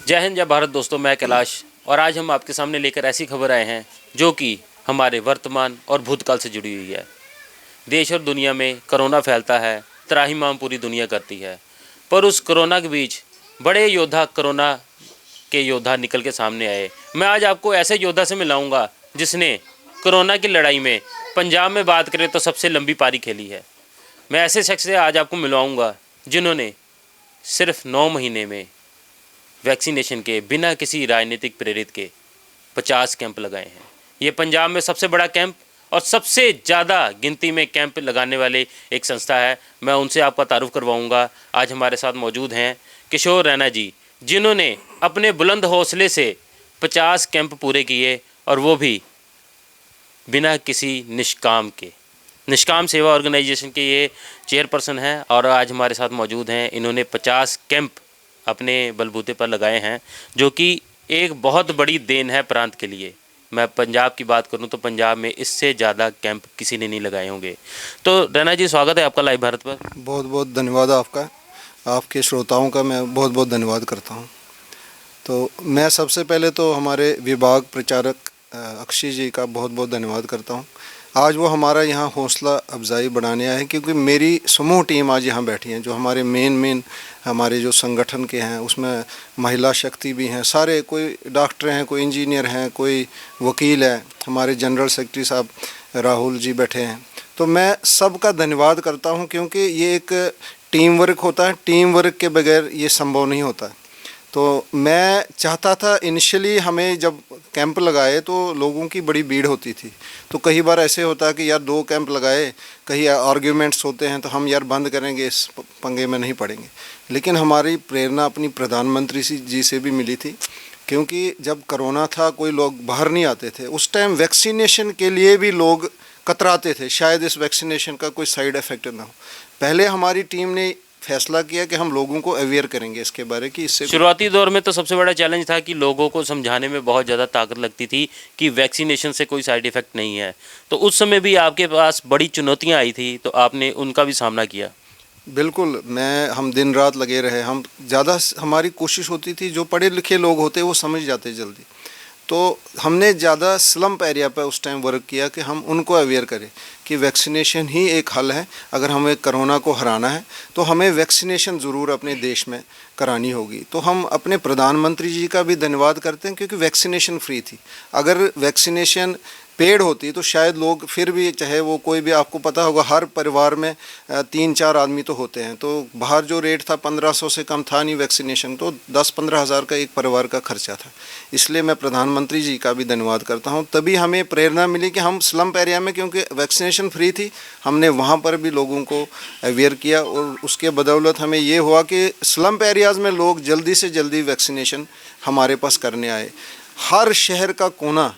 जय हिंद, जय भारत दोस्तों। मैं कैलाश और आज हम आपके सामने लेकर ऐसी खबर आए हैं जो कि हमारे वर्तमान और भूतकाल से जुड़ी हुई है। देश और दुनिया में कोरोना फैलता है, त्राहिमाम पूरी दुनिया करती है, पर उस कोरोना के बीच बड़े योद्धा कोरोना के योद्धा निकल के सामने आए। मैं आज आपको ऐसे योद्धा से मिलाऊंगा जिसने कोरोना की लड़ाई में पंजाब में बात करें तो सबसे लंबी पारी खेली है। मैं ऐसे शख्स से आज आपको मिलवाऊंगा जिन्होंने सिर्फ 9 महीने में वैक्सीनेशन के बिना किसी राजनीतिक प्रेरित के 50 कैंप लगाए हैं। ये पंजाब में सबसे बड़ा कैंप और सबसे ज़्यादा गिनती में कैंप लगाने वाले एक संस्था है। मैं उनसे आपका तारुफ करवाऊंगा। आज हमारे साथ मौजूद हैं किशोर रैना जी, जिन्होंने अपने बुलंद हौसले से 50 कैंप पूरे किए और वो भी बिना किसी निष्काम सेवा ऑर्गेनाइजेशन के ये चेयरपर्सन हैं और आज हमारे साथ मौजूद हैं। इन्होंने 50 कैंप अपने बलबूते पर लगाए हैं, जो कि एक बहुत बड़ी देन है प्रांत के लिए। मैं पंजाब की बात करूं तो पंजाब में इससे ज़्यादा कैंप किसी ने नहीं लगाए होंगे। तो रैना जी, स्वागत है आपका लाइव भारत पर। बहुत बहुत धन्यवाद आपका, आपके श्रोताओं का मैं बहुत बहुत धन्यवाद करता हूं। तो मैं सबसे पहले तो हमारे विभाग प्रचारक अक्षय जी का बहुत बहुत धन्यवाद करता हूं। आज वो हमारा यहाँ हौसला अफजाई बढ़ाने आए हैं, क्योंकि मेरी समूह टीम आज यहाँ बैठी हैं। जो हमारे मेन हमारे जो संगठन के हैं उसमें महिला शक्ति भी हैं, सारे, कोई डॉक्टर हैं, कोई इंजीनियर हैं, कोई वकील है, हमारे जनरल सेक्रेटरी साहब राहुल जी बैठे हैं। तो मैं सबका धन्यवाद करता हूँ, क्योंकि ये एक टीम वर्क होता है। टीम वर्क के बगैर ये संभव नहीं होता। तो मैं चाहता था, इनिशियली हमें जब कैंप लगाए तो लोगों की बड़ी भीड़ होती थी। तो कई बार ऐसे होता है कि यार 2 कैंप लगाए, कहीं आर्ग्यूमेंट्स होते हैं तो हम यार बंद करेंगे, इस पंगे में नहीं पड़ेंगे। लेकिन हमारी प्रेरणा अपनी प्रधानमंत्री जी से भी मिली थी, क्योंकि जब कोरोना था कोई लोग बाहर नहीं आते थे। उस टाइम वैक्सीनेशन के लिए भी लोग कतराते थे, शायद इस वैक्सीनेशन का कोई साइड इफ़ेक्ट ना हो। पहले हमारी टीम ने फैसला किया कि हम लोगों को अवेयर करेंगे इसके बारे की। इससे शुरुआती दौर में तो सबसे बड़ा चैलेंज था कि लोगों को समझाने में बहुत ज़्यादा ताकत लगती थी कि वैक्सीनेशन से कोई साइड इफ़ेक्ट नहीं है। तो उस समय भी आपके पास बड़ी चुनौतियां आई थी, तो आपने उनका भी सामना किया। बिल्कुल, हम दिन रात लगे रहे। हमारी कोशिश होती थी, जो पढ़े लिखे लोग होते वो समझ जाते जल्दी। तो हमने ज़्यादा स्लम्प एरिया पर उस टाइम वर्क किया कि हम उनको अवेयर करें कि वैक्सीनेशन ही एक हल है। अगर हमें कोरोना को हराना है तो हमें वैक्सीनेशन ज़रूर अपने देश में करानी होगी। तो हम अपने प्रधानमंत्री जी का भी धन्यवाद करते हैं, क्योंकि वैक्सीनेशन फ्री थी। अगर वैक्सीनेशन पेड होती तो शायद लोग फिर भी, चाहे वो कोई भी, आपको पता होगा हर परिवार में 3-4 आदमी तो होते हैं। तो बाहर जो रेट था 1500 से कम था नहीं वैक्सीनेशन, तो 10-15 हज़ार का एक परिवार का खर्चा था। इसलिए मैं प्रधानमंत्री जी का भी धन्यवाद करता हूं। तभी हमें प्रेरणा मिली कि हम स्लम्प एरिया में, क्योंकि वैक्सीनेशन फ्री थी, हमने वहां पर भी लोगों को अवेयर किया और उसके बदौलत हमें ये हुआ कि स्लम्प एरियाज़ में लोग जल्दी से जल्दी वैक्सीनेशन हमारे पास करने आए। हर शहर का कोना,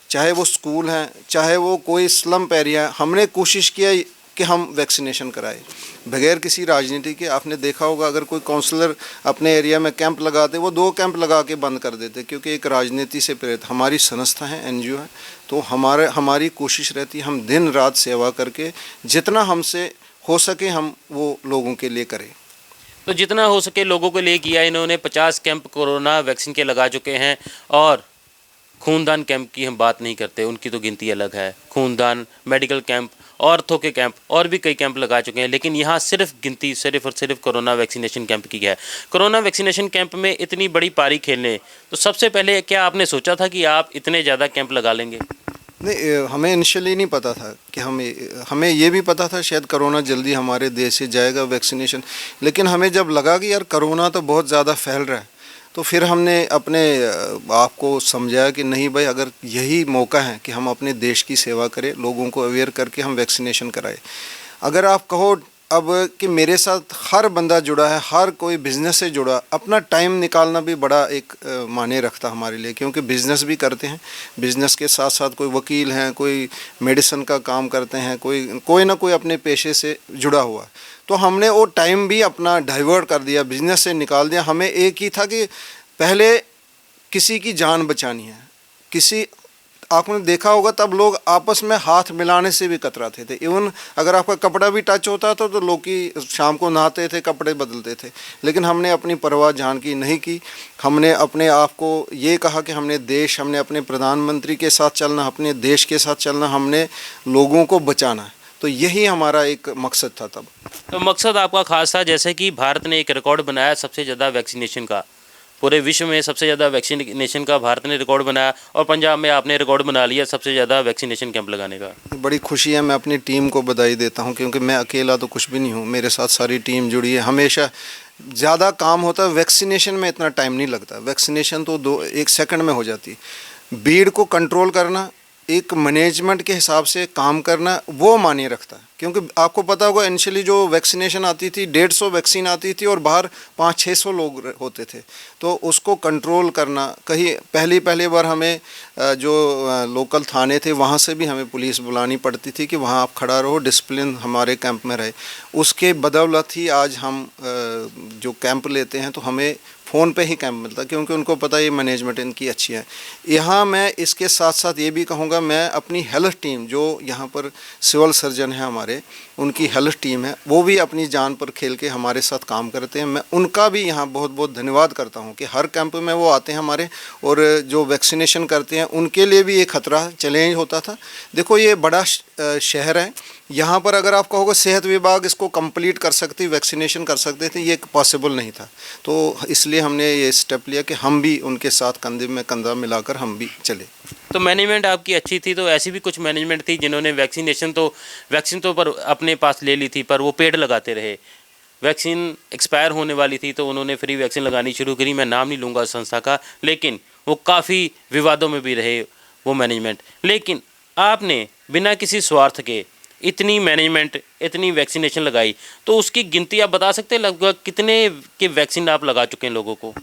चाहे वो स्कूल हैं, चाहे वो कोई स्लम्प एरिया, हमने कोशिश किया कि हम वैक्सीनेशन कराएं बगैर किसी राजनीति के। आपने देखा होगा, अगर कोई काउंसलर अपने एरिया में कैंप लगाते, वो 2 कैंप लगा के बंद कर देते, क्योंकि एक राजनीति से प्रेरित हमारी संस्था है, NGO है। तो हमारी कोशिश रहती है हम दिन रात सेवा करके जितना हमसे हो सके हम वो लोगों के लिए करें। तो जितना हो सके लोगों को लिए किया। इन्होंने 50 कैंप कोरोना वैक्सीन के लगा चुके हैं। और खूनदान कैंप की हम बात नहीं करते, उनकी तो गिनती अलग है। खूनदान, मेडिकल कैंप, ऑर्थो के कैंप और भी कई कैंप लगा चुके हैं। लेकिन यहाँ गिनती सिर्फ और सिर्फ कोरोना वैक्सीनेशन कैंप की है। कोरोना वैक्सीनेशन कैंप में इतनी बड़ी पारी खेलने, तो सबसे पहले क्या आपने सोचा था कि आप इतने ज़्यादा कैंप लगा लेंगे? नहीं, हमें इनिशियली नहीं पता था कि हमें ये भी पता था शायद कोरोना जल्दी हमारे देश से जाएगा वैक्सीनेशन। लेकिन हमें जब लगा कि यार कोरोना तो बहुत ज़्यादा फैल रहा है, तो फिर हमने अपने आप को समझाया कि नहीं भाई, अगर यही मौका है कि हम अपने देश की सेवा करें, लोगों को अवेयर करके हम वैक्सीनेशन कराएं। अगर आप कहो अब कि मेरे साथ हर बंदा जुड़ा है, हर कोई बिज़नेस से जुड़ा, अपना टाइम निकालना भी बड़ा एक मायने रखता हमारे लिए, क्योंकि बिज़नेस भी करते हैं। बिज़नेस के साथ साथ कोई वकील हैं, कोई मेडिसिन का काम करते हैं, कोई ना कोई अपने पेशे से जुड़ा हुआ। तो हमने वो टाइम भी अपना डाइवर्ट कर दिया, बिज़नेस से निकाल दिया। हमें एक ही था कि पहले किसी की जान बचानी है। आपने देखा होगा तब लोग आपस में हाथ मिलाने से भी कतराते थे। इवन अगर आपका कपड़ा भी टच होता था तो लोग की शाम को नहाते थे, कपड़े बदलते थे, लेकिन हमने अपनी परवाह जान की नहीं की। हमने अपने आप को ये कहा कि हमने अपने प्रधानमंत्री के साथ चलना, अपने देश के साथ चलना, हमने लोगों को बचाना है। तो यही हमारा एक मकसद था तब। तो मकसद आपका खास था, जैसे कि भारत ने एक रिकॉर्ड बनाया सबसे ज़्यादा वैक्सीनेशन का, पूरे विश्व में सबसे ज़्यादा वैक्सीनेशन का भारत ने रिकॉर्ड बनाया, और पंजाब में आपने रिकॉर्ड बना लिया सबसे ज़्यादा वैक्सीनेशन कैंप लगाने का। बड़ी खुशी है, मैं अपनी टीम को बधाई देता हूं, क्योंकि मैं अकेला तो कुछ भी नहीं हूं, मेरे साथ सारी टीम जुड़ी है। हमेशा ज़्यादा काम होता है, वैक्सीनेशन में इतना टाइम नहीं लगता, वैक्सीनेशन तो 1 सेकंड में हो जाती है। भीड़ को कंट्रोल करना, एक मैनेजमेंट के हिसाब से काम करना, वो मायने रखता है। क्योंकि आपको पता होगा इनिशियली जो वैक्सीनेशन आती थी 150 वैक्सीन आती थी और बाहर 500-600 लोग होते थे, तो उसको कंट्रोल करना, कहीं पहली बार हमें जो लोकल थाने थे वहाँ से भी हमें पुलिस बुलानी पड़ती थी कि वहाँ आप खड़ा रहो, डिसिप्लिन हमारे कैंप में रहे। उसके बदौलत ही आज हम जो कैंप लेते हैं तो हमें फ़ोन पे ही कैंप मिलता है, क्योंकि उनको पता है ये मैनेजमेंट इनकी अच्छी है। यहाँ मैं इसके साथ साथ ये भी कहूँगा, मैं अपनी हेल्थ टीम जो यहाँ पर सिविल सर्जन है हमारे, उनकी हेल्थ टीम है, वो भी अपनी जान पर खेल के हमारे साथ काम करते हैं। मैं उनका भी यहाँ बहुत बहुत धन्यवाद करता हूँ कि हर कैंप में वो आते हैं हमारे, और जो वैक्सीनेशन करते हैं उनके लिए भी एक खतरा चैलेंज होता था। देखो ये बड़ा शहर है, यहाँ पर अगर आप कहोगे सेहत विभाग इसको कंप्लीट कर सकती, वैक्सीनेशन कर सकते थे, ये पॉसिबल नहीं था। तो इसलिए हमने ये स्टेप लिया कि हम भी उनके साथ कंधे में कंधा मिलाकर हम भी चले। तो मैनेजमेंट आपकी अच्छी थी, तो ऐसी भी कुछ मैनेजमेंट थी जिन्होंने वैक्सीन तो पर अपने पास ले ली थी, पर वो पेड़ लगाते रहे। वैक्सीन एक्सपायर होने वाली थी तो उन्होंने फ्री वैक्सीन लगानी शुरू करी। मैं नाम नहीं लूँगा उस संस्था का, लेकिन वो काफ़ी विवादों में भी रहे वो मैनेजमेंट। लेकिन आपने बिना किसी स्वार्थ के इतनी मैनेजमेंट, इतनी वैक्सीनेशन लगाई, तो उसकी गिनती आप बता सकते हैं लगभग कितने के वैक्सीन आप लगा चुके हैं लोगों को?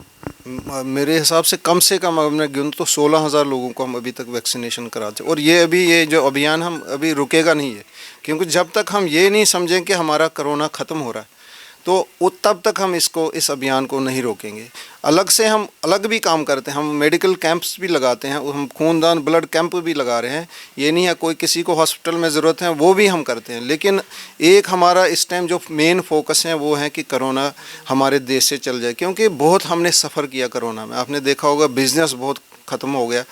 मेरे हिसाब से कम अगर मैं गिनूँ तो 16,000 लोगों को हम अभी तक वैक्सीनेशन कराते, और ये जो अभियान हम अभी रुकेगा नहीं है, क्योंकि जब तक हम ये नहीं समझें कि हमारा कोरोना ख़त्म हो रहा है तो तब तक हम इस अभियान को नहीं रोकेंगे। अलग से हम अलग भी काम करते हैं, हम मेडिकल कैंप्स भी लगाते हैं, हम खूनदान ब्लड कैंप भी लगा रहे हैं। ये नहीं है कोई किसी को हॉस्पिटल में ज़रूरत है वो भी हम करते हैं, लेकिन एक हमारा इस टाइम जो मेन फोकस है वो है कि कोरोना हमारे देश से चल जाए, क्योंकि बहुत हमने सफ़र किया कोरोना में। आपने देखा होगा बिज़नेस बहुत ख़त्म हो गया,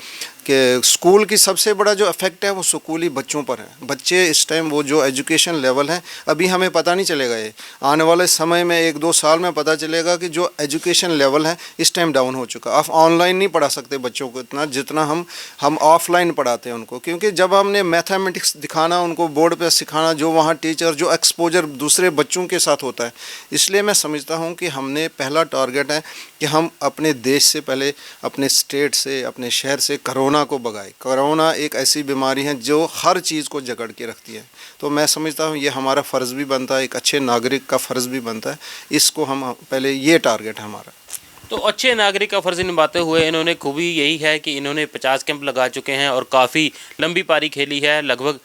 कि स्कूल की सबसे बड़ा जो इफ़ेक्ट है वो स्कूली बच्चों पर है। बच्चे इस टाइम वो जो एजुकेशन लेवल है, अभी हमें पता नहीं चलेगा, ये आने वाले समय में 1-2 साल में पता चलेगा कि जो एजुकेशन लेवल है इस टाइम डाउन हो चुका। आप ऑनलाइन नहीं पढ़ा सकते बच्चों को इतना जितना हम ऑफलाइन पढ़ाते हैं उनको, क्योंकि जब हमने मैथमेटिक्स दिखाना उनको बोर्ड पर सिखाना, जो वहाँ टीचर जो एक्सपोजर दूसरे बच्चों के साथ होता है, इसलिए मैं समझता हूँ कि हमने पहला टारगेट है कि हम अपने देश से पहले, अपने स्टेट से, अपने शहर से कोरोना को भगाए। कोरोना एक ऐसी बीमारी है जो हर चीज़ को जकड़ के रखती है, तो मैं समझता हूँ ये हमारा फ़र्ज़ भी बनता है, एक अच्छे नागरिक का फ़र्ज़ भी बनता है। इसको हम पहले, ये टारगेट है हमारा। तो अच्छे नागरिक का फ़र्ज़ निभाते हुए इन्होंने खूबी यही है कि इन्होंने 50 कैंप लगा चुके हैं और काफ़ी लंबी पारी खेली है। लगभग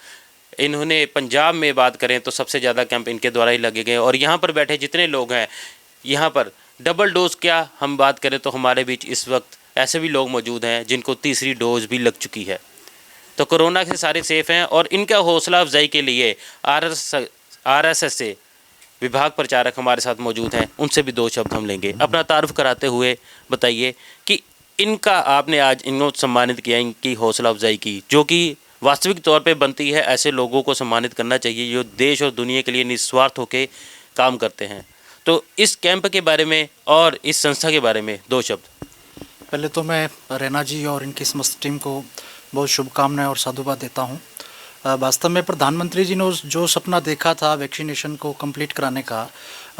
इन्होंने पंजाब में बात करें तो सबसे ज़्यादा कैंप इनके द्वारा ही लगे गए, और यहाँ पर बैठे जितने लोग हैं, यहाँ पर डबल डोज क्या हम बात करें तो हमारे बीच इस वक्त ऐसे भी लोग मौजूद हैं जिनको तीसरी डोज भी लग चुकी है। तो कोरोना से सारे सेफ़ हैं, और इनका हौसला अफजाई के लिए RSS से विभाग प्रचारक हमारे साथ मौजूद हैं, उनसे भी 2 शब्द हम लेंगे। अपना तारुफ कराते हुए बताइए कि इनका आपने आज इनको सम्मानित किया, इनकी हौसला अफजाई की, जो कि वास्तविक तौर पे बनती है। ऐसे लोगों को सम्मानित करना चाहिए जो देश और दुनिया के लिए निस्वार्थ होकर काम करते हैं। तो इस कैंप के बारे में और इस संस्था के बारे में 2 शब्द। पहले तो मैं रैना जी और इनकी समस्त टीम को बहुत शुभकामनाएं और साधुवाद देता हूं। वास्तव में प्रधानमंत्री जी ने जो सपना देखा था वैक्सीनेशन को कंप्लीट कराने का,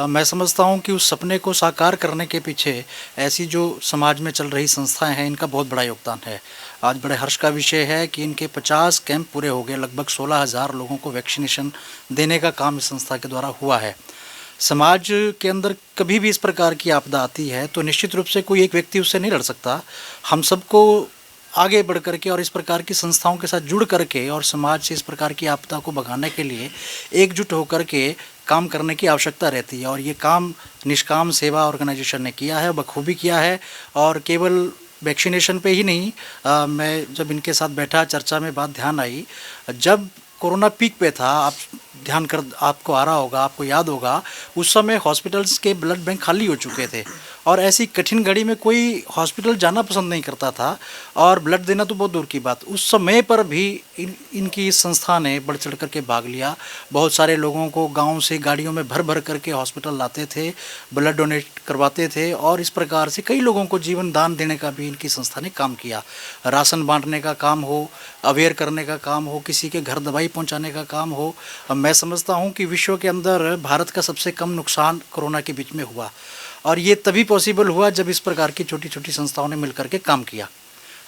मैं समझता हूं कि उस सपने को साकार करने के पीछे ऐसी जो समाज में चल रही संस्थाएं हैं इनका बहुत बड़ा योगदान है। आज बड़े हर्ष का विषय है कि इनके 50 कैंप पूरे हो गए, लगभग 16,000 लोगों को वैक्सीनेशन देने का काम इस संस्था के द्वारा हुआ है। समाज के अंदर कभी भी इस प्रकार की आपदा आती है तो निश्चित रूप से कोई एक व्यक्ति उससे नहीं लड़ सकता। हम सबको आगे बढ़ करके और इस प्रकार की संस्थाओं के साथ जुड़ करके और समाज से इस प्रकार की आपदा को भगाने के लिए एकजुट होकर के काम करने की आवश्यकता रहती है, और ये काम निष्काम सेवा ऑर्गेनाइजेशन ने किया है, बखूबी किया है। और केवल वैक्सीनेशन पे ही नहीं, मैं जब इनके साथ बैठा चर्चा में बात ध्यान आई, जब कोरोना पीक पे था, आप ध्यान कर आपको आ रहा होगा, आपको याद होगा, उस समय हॉस्पिटल्स के ब्लड बैंक खाली हो चुके थे और ऐसी कठिन घड़ी में कोई हॉस्पिटल जाना पसंद नहीं करता था और ब्लड देना तो बहुत दूर की बात। उस समय पर भी इनकी इस संस्था ने बढ़ चढ़ करके भाग लिया। बहुत सारे लोगों को गांव से गाड़ियों में भर भर करके हॉस्पिटल लाते थे, ब्लड डोनेट करवाते थे और इस प्रकार से कई लोगों को जीवन दान देने का भी इनकी संस्था ने काम किया। राशन बांटने का काम हो, अवेयर करने का काम हो, किसी के घर दवाई पहुंचाने का काम हो। मैं समझता हूं कि विश्व के अंदर भारत का सबसे कम नुकसान कोरोना के बीच में हुआ और ये तभी पॉसिबल हुआ जब इस प्रकार की छोटी छोटी संस्थाओं ने मिलकर के काम किया।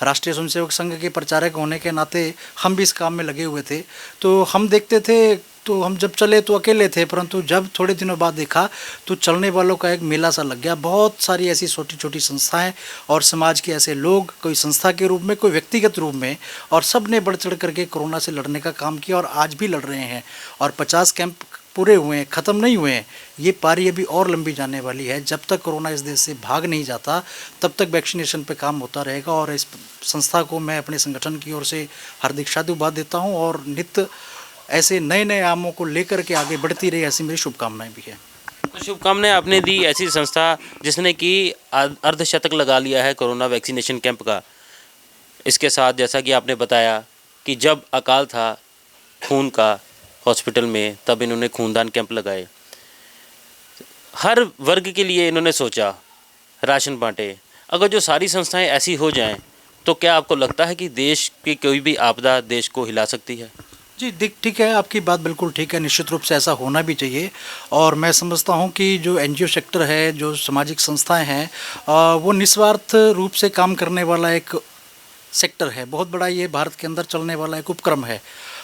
राष्ट्रीय स्वयंसेवक संघ के प्रचारक होने के नाते हम भी इस काम में लगे हुए थे, तो हम देखते थे, तो हम जब चले तो अकेले थे, परंतु जब थोड़े दिनों बाद देखा तो चलने वालों का एक मेला सा लग गया। बहुत सारी ऐसी छोटी छोटी संस्थाएं और समाज के ऐसे लोग, कोई संस्था के रूप में, कोई व्यक्तिगत रूप में, और सब ने बढ़ चढ़ करके कोरोना से लड़ने का काम किया और आज भी लड़ रहे हैं। और 50 कैंप पूरे हुए हैं, ख़त्म नहीं हुए हैं। ये पारी अभी और लंबी जाने वाली है। जब तक कोरोना इस देश से भाग नहीं जाता तब तक वैक्सीनेशन पे काम होता रहेगा और इस संस्था को मैं अपने संगठन की ओर से हार्दिक साधुवाद देता हूँ और नित्य ऐसे नए नए आयामों को लेकर के आगे बढ़ती रही, ऐसी मेरी शुभकामनाएं भी है। तो शुभकामनाएं आपने दी ऐसी संस्था जिसने कि अर्धशतक लगा लिया है कोरोना वैक्सीनेशन कैंप का। इसके साथ जैसा कि आपने बताया कि जब अकाल था खून का हॉस्पिटल में, तब इन्होंने खूनदान कैंप लगाए। हर वर्ग के लिए इन्होंने सोचा, राशन बांटे। अगर जो सारी संस्थाएं ऐसी हो जाएं तो क्या आपको लगता है कि देश की कोई भी आपदा देश को हिला सकती है? जी, ठीक है, आपकी बात बिल्कुल ठीक है। निश्चित रूप से ऐसा होना भी चाहिए और मैं समझता हूँ कि जो एनजीओ सेक्टर है, जो सामाजिक संस्थाएं हैं, वो निस्वार्थ रूप से काम करने वाला एक सेक्टर है। बहुत बड़ा ये भारत के अंदर चलने वाला एक उपक्रम है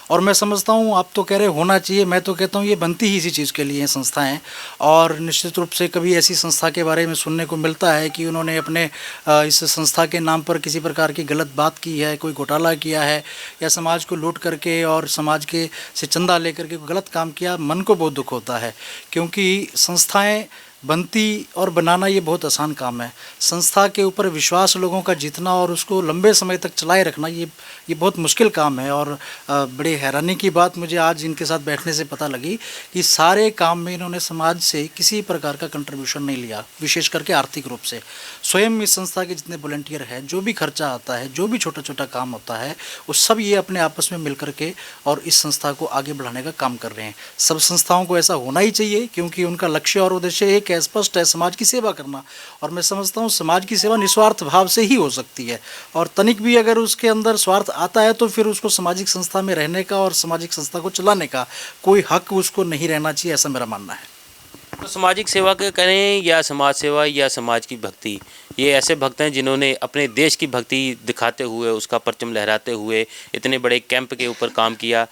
और मैं समझता हूँ, आप तो कह रहे होना चाहिए, मैं तो कहता हूँ ये बनती ही इसी चीज़ के लिए हैं संस्थाएं। और निश्चित रूप से कभी ऐसी संस्था के बारे में सुनने को मिलता है कि उन्होंने अपने इस संस्था के नाम पर किसी प्रकार की गलत बात की है, कोई घोटाला किया है या समाज को लूट करके और समाज के से चंदा लेकर के कोई गलत काम किया, मन को बहुत दुख होता है। क्योंकि संस्थाएँ बनती और बनाना ये बहुत आसान काम है। संस्था के ऊपर विश्वास लोगों का जीतना और उसको लंबे समय तक चलाए रखना, ये बहुत मुश्किल काम है। और बड़े हैरानी की बात मुझे आज इनके साथ बैठने से पता लगी कि सारे काम में इन्होंने समाज से किसी प्रकार का कंट्रीब्यूशन नहीं लिया, विशेष करके आर्थिक रूप से। स्वयं इस संस्था के जितने वॉलंटियर हैं, जो भी खर्चा आता है, जो भी छोटा छोटा काम होता है, वो सब ये अपने आपस में मिल करके और इस संस्था को आगे बढ़ाने का काम कर रहे हैं। सब संस्थाओं को ऐसा होना ही चाहिए क्योंकि उनका लक्ष्य और उद्देश्य एक स्पष्ट है, समाज की सेवा करना। और मैं समझता हूँ समाज की सेवा निस्वार्थ भाव से ही हो सकती है और तनिक भी अगर उसके अंदर स्वार्थ आता है तो फिर उसको सामाजिक संस्था में रहने का और सामाजिक संस्था को चलाने का कोई हक उसको नहीं रहना चाहिए, ऐसा मेरा मानना है। तो सामाजिक सेवा के करें या समाज सेवा या समाज की भक्ति, ये ऐसे भक्त हैं जिन्होंने अपने देश की भक्ति दिखाते हुए, उसका परचम लहराते हुए इतने बड़े कैंप के ऊपर काम किया।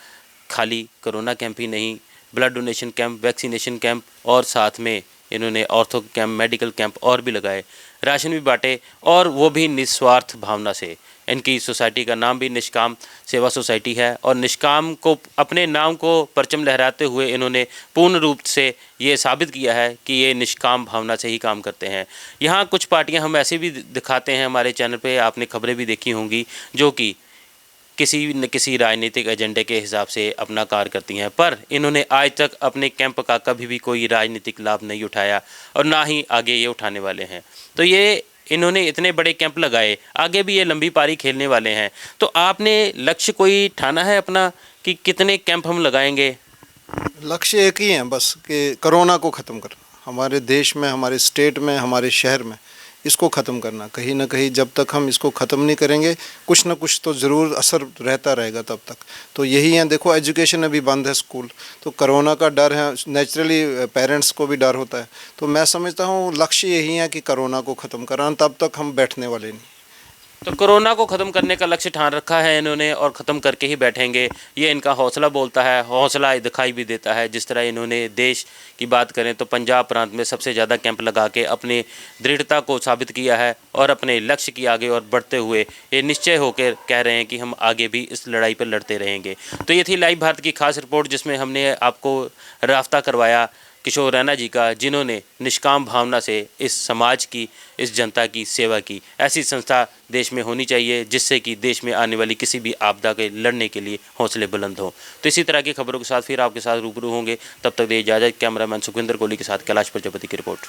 खाली कोरोना कैंप ही नहीं, blood donation camp, vaccination camp और साथ में इन्होंने ऑर्थो कैंप, मेडिकल कैंप और भी लगाए, राशन भी बांटे और वो भी निस्वार्थ भावना से। इनकी सोसाइटी का नाम भी निष्काम सेवा सोसाइटी है और निष्काम को अपने नाम को परचम लहराते हुए इन्होंने पूर्ण रूप से ये साबित किया है कि ये निष्काम भावना से ही काम करते हैं। यहाँ कुछ पार्टियाँ हम ऐसे भी दिखाते हैं हमारे चैनल पे, आपने खबरें भी देखी होंगी, जो कि किसी न किसी राजनीतिक एजेंडे के हिसाब से अपना कार्य करती हैं, पर इन्होंने आज तक अपने कैंप का कभी भी कोई राजनीतिक लाभ नहीं उठाया और ना ही आगे ये उठाने वाले हैं। तो ये इन्होंने इतने बड़े कैंप लगाए, आगे भी ये लंबी पारी खेलने वाले हैं। तो आपने लक्ष्य कोई ठाना है अपना कि कितने कैंप हम लगाएंगे? लक्ष्य एक ही है बस, कि कोरोना को ख़त्म करना। हमारे देश में, हमारे स्टेट में, हमारे शहर में इसको ख़त्म करना। कहीं ना कहीं जब तक हम इसको ख़त्म नहीं करेंगे, कुछ ना कुछ तो ज़रूर असर रहता रहेगा तब तक। तो यही है, देखो एजुकेशन अभी बंद है, स्कूल, तो कोरोना का डर है, नेचुरली पेरेंट्स को भी डर होता है। तो मैं समझता हूँ लक्ष्य यही है कि कोरोना को ख़त्म कराना, तब तक हम बैठने वाले नहीं। तो कोरोना को ख़त्म करने का लक्ष्य ठान रखा है इन्होंने और ख़त्म करके ही बैठेंगे, ये इनका हौसला बोलता है, हौसला दिखाई भी देता है। जिस तरह इन्होंने देश की बात करें तो पंजाब प्रांत में सबसे ज़्यादा कैंप लगा के अपनी दृढ़ता को साबित किया है और अपने लक्ष्य की आगे और बढ़ते हुए ये निश्चय होकर कह रहे हैं कि हम आगे भी इस लड़ाई पर लड़ते रहेंगे। तो ये थी लाइव भारत की खास रिपोर्ट, जिसमें हमने आपको राफ्ता करवाया किशोर रैना जी का, जिन्होंने निष्काम भावना से इस समाज की, इस जनता की सेवा की। ऐसी संस्था देश में होनी चाहिए जिससे कि देश में आने वाली किसी भी आपदा के लड़ने के लिए हौसले बुलंद हों। तो इसी तरह की खबरों के साथ फिर आपके साथ रूबरू होंगे। तब तक दे इजाज़त। कैमरामैन सुखविंदर कोहली के साथ कैलाश प्रजापति की रिपोर्ट।